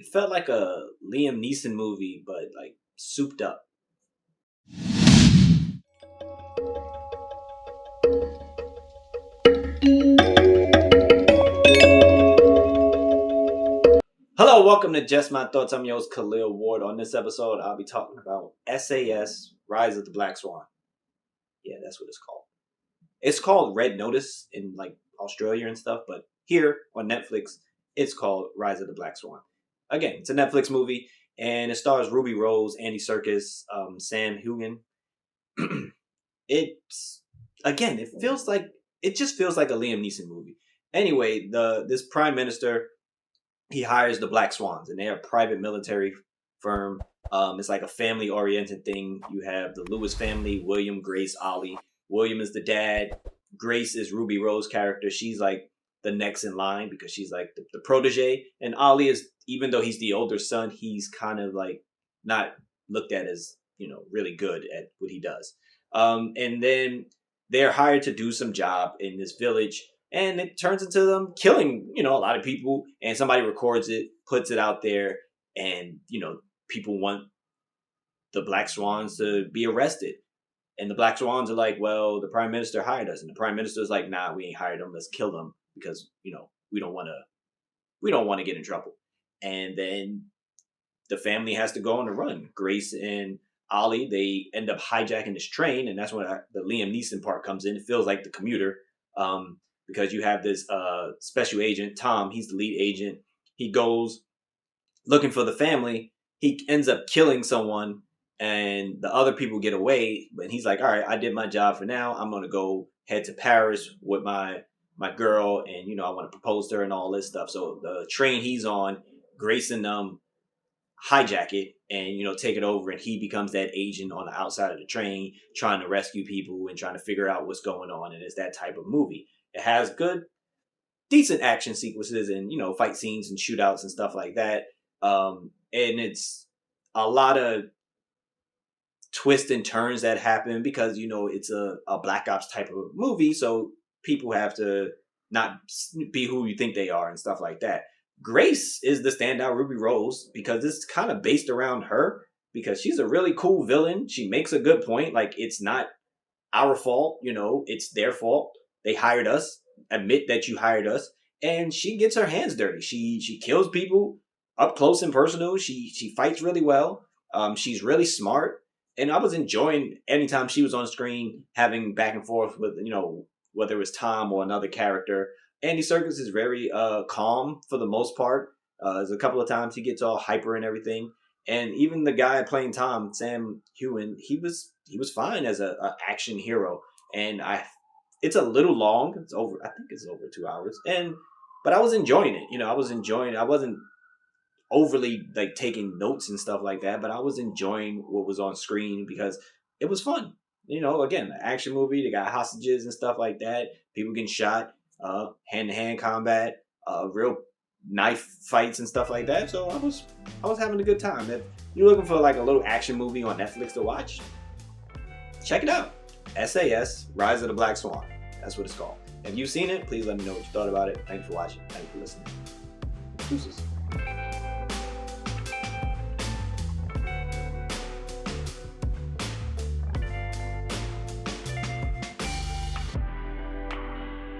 It felt like a Liam Neeson movie, but like souped up. Hello, welcome to Just My Thoughts. I'm your host, Khaleel Ward. On this episode, I'll be talking about SAS, Rise of the Black Swan. Yeah, that's what it's called. It's called Red Notice in like Australia and stuff, but here on Netflix, it's called Rise of the Black Swan. Again, it's a Netflix movie, and it stars Ruby Rose, Andy Serkis, Sam Heughan. It's again, it just feels like a Liam Neeson movie. Anyway, this prime minister, he hires the Black Swans, and they're a private military firm. It's like a family oriented thing. You have the Lewis family: William, Grace, Ollie. William is the dad. Grace is Ruby Rose's character. She's like the next in line because she's like the protege. And Ollie is, even though he's the older son, he's kind of like not looked at as, really good at what he does. And then they're hired to do some job in this village, and it turns into them killing, a lot of people. And somebody records it, puts it out there, and people want the Black Swans to be arrested. And the Black Swans are like, well, the prime minister hired us, and the prime minister is like, nah, we ain't hired them. Let's kill them because we don't want to get in trouble. And then the family has to go on the run. Grace and Ollie, they end up hijacking this train, and that's when the Liam Neeson part comes in. It feels like The Commuter, because you have this special agent, Tom. He's the lead agent. He goes looking for the family. He ends up killing someone, and the other people get away. But he's like, all right, I did my job for now. I'm going to go head to Paris with my girl, and, I want to propose to her and all this stuff. So the train he's on, Grace and hijack it and, take it over, and he becomes that agent on the outside of the train trying to rescue people and trying to figure out what's going on. And it's that type of movie. It has decent action sequences and, fight scenes and shootouts and stuff like that. And it's a lot of twists and turns that happen because, it's a Black Ops type of movie. So people have to not be who you think they are and stuff like that. Grace is the standout Ruby Rose because it's kind of based around her because she's a really cool villain. She makes a good point. Like, it's not our fault, it's their fault. They hired us. Admit that you hired us. And she gets her hands dirty. She kills people up close and personal. She fights really well. She's really smart. And I was enjoying anytime she was on screen having back and forth with, whether it was Tom or another character. Andy Serkis is very calm for the most part. There's a couple of times he gets all hyper and everything. And even the guy playing Tom, Sam Heughan, he was fine as a action hero. And it's a little long. I think it's over 2 hours. But I was enjoying it. I wasn't overly like taking notes and stuff like that, but I was enjoying what was on screen because it was fun. Again, an action movie. They got hostages and stuff like that. People getting shot, hand-to-hand combat, real knife fights and stuff like that. So I was having a good time. If you're looking for like a little action movie on Netflix to watch, check it out. SAS, Rise of the Black Swan. That's what it's called. If you've seen it, please let me know what you thought about it. Thanks for watching. Thanks for listening. Deuces.